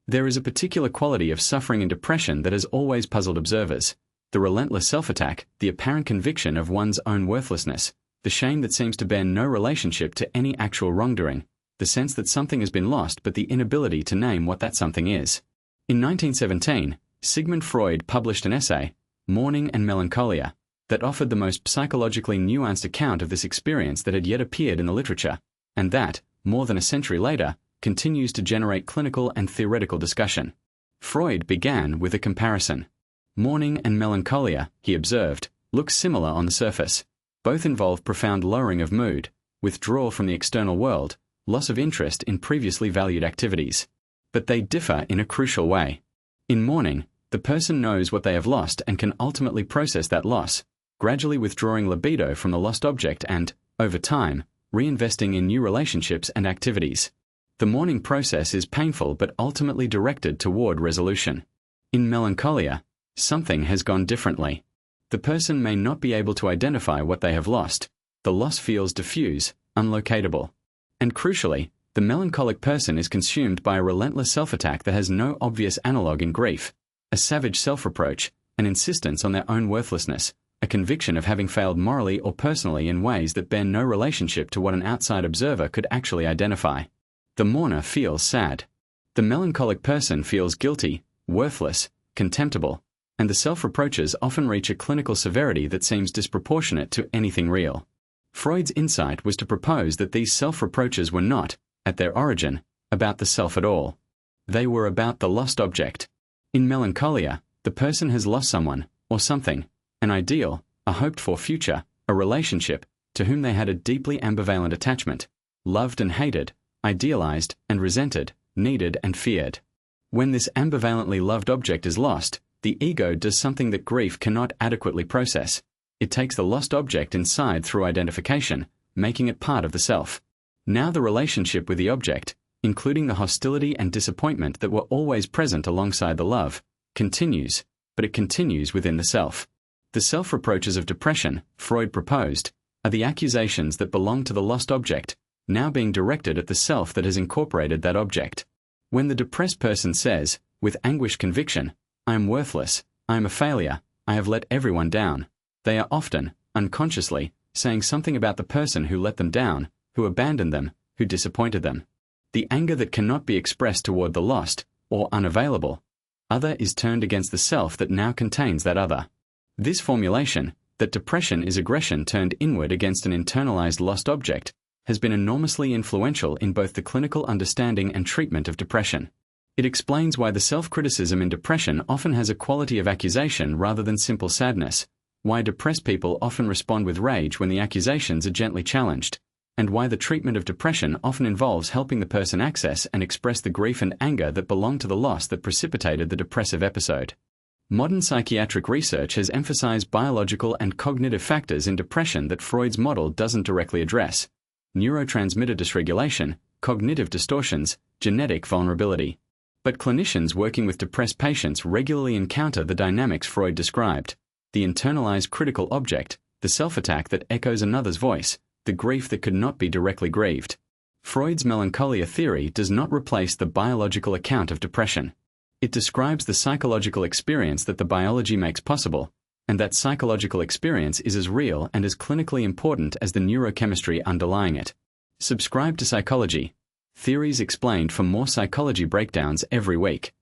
There is a particular quality of suffering and depression that has always puzzled observers: the relentless self-attack, the apparent conviction of one's own worthlessness, the shame that seems to bear no relationship to any actual wrongdoing, the sense that something has been lost but the inability to name what that something is. In 1917, Sigmund Freud published an essay, Mourning and Melancholia, that offered the most psychologically nuanced account of this experience that had yet appeared in the literature, and that, more than a century later, continues to generate clinical and theoretical discussion. Freud began with a comparison. Mourning and melancholia, he observed, look similar on the surface. Both involve profound lowering of mood, withdrawal from the external world, loss of interest in previously valued activities. But they differ in a crucial way. In mourning, the person knows what they have lost and can ultimately process that loss, gradually withdrawing libido from the lost object and, over time, reinvesting in new relationships and activities. The mourning process is painful but ultimately directed toward resolution. In melancholia, something has gone differently. The person may not be able to identify what they have lost. The loss feels diffuse, unlocatable. And crucially, the melancholic person is consumed by a relentless self-attack that has no obvious analogue in grief: a savage self-reproach, an insistence on their own worthlessness, a conviction of having failed morally or personally in ways that bear no relationship to what an outside observer could actually identify. The mourner feels sad. The melancholic person feels guilty, worthless, contemptible, and the self-reproaches often reach a clinical severity that seems disproportionate to anything real. Freud's insight was to propose that these self-reproaches were not, at their origin, about the self at all. They were about the lost object. In melancholia, the person has lost someone, or something, an ideal, a hoped-for future, a relationship, to whom they had a deeply ambivalent attachment, loved and hated, idealized and resented, needed and feared. When this ambivalently loved object is lost, the ego does something that grief cannot adequately process. It takes the lost object inside through identification, making it part of the self. Now the relationship with the object, including the hostility and disappointment that were always present alongside the love, continues, but it continues within the self. The self-reproaches of depression, Freud proposed, are the accusations that belong to the lost object, now being directed at the self that has incorporated that object. When the depressed person says, with anguished conviction, "I am worthless, I am a failure, I have let everyone down," they are often, unconsciously, saying something about the person who let them down, who abandoned them, who disappointed them. The anger that cannot be expressed toward the lost, or unavailable, other is turned against the self that now contains that other. This formulation, that depression is aggression turned inward against an internalized lost object, has been enormously influential in both the clinical understanding and treatment of depression. It explains why the self-criticism in depression often has a quality of accusation rather than simple sadness, why depressed people often respond with rage when the accusations are gently challenged, and why the treatment of depression often involves helping the person access and express the grief and anger that belong to the loss that precipitated the depressive episode. Modern psychiatric research has emphasized biological and cognitive factors in depression that Freud's model doesn't directly address: neurotransmitter dysregulation, cognitive distortions, genetic vulnerability. But clinicians working with depressed patients regularly encounter the dynamics Freud described: the internalized critical object, the self-attack that echoes another's voice, the grief that could not be directly grieved. Freud's melancholia theory does not replace the biological account of depression. It describes the psychological experience that the biology makes possible, and that psychological experience is as real and as clinically important as the neurochemistry underlying it. Subscribe to Psychology. Theories explained for more psychology breakdowns every week.